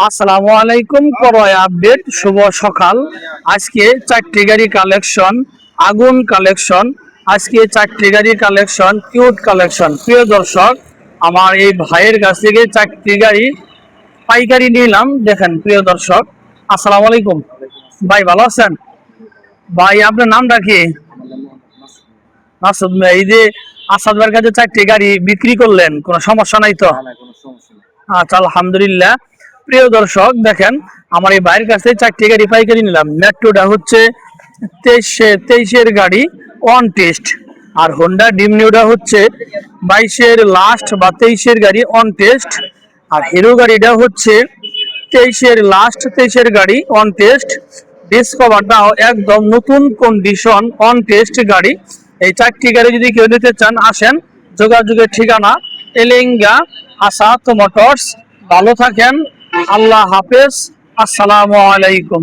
আসসালামু আলাইকুম। করয় আপডেট, শুভ সকাল। আজকে চারটি গাড়ি কালেকশন, আগুন কালেকশন। আজকে চারটি গাড়ি কালেকশন, কিউট কালেকশন। প্রিয় দর্শক, আমার এই ভাইয়ের কাছ থেকে চারটি গাড়ি পাইকারি নিলাম। দেখেন প্রিয় দর্শক, আসসালামু আলাইকুম ভাই, ভালো আছেন ভাই? আপনার নামটা কি? মাসুদ ভাই। এই যে আসাদ ভাইয়ের কাছে চারটি গাড়ি বিক্রি করলেন, কোনো সমস্যা নাই তো? আচ্ছা, আলহামদুলিল্লাহ। প্রিয় দর্শক দেখেন, আমার এই ভাইয়ের কাছে চারটি গাড়ি পাইকারি নিলাম। মেট্রোটা হচ্ছে তেইশের গাড়ি অন টেস্ট, আর হোন্ডা ডিমনিউটা হচ্ছে 22-এর লাস্ট বা 23-এর গাড়ি অন টেস্ট, আর হিরো গাড়িটা হচ্ছে 23-এর লাস্ট 23-এর গাড়ি অন টেস্ট। ডিসকভারটাও একদম নতুন কন্ডিশন অন টেস্ট গাড়ি। এই চারটি গাড়ি যদি কেউ নিতে চান আসেন। যোগাযোগের ঠিকানা এলেঙ্গা আসাদ মোটরস। ভালো থাকেন, আল্লাহ হাফেজ, আসসালামু আলাইকুম।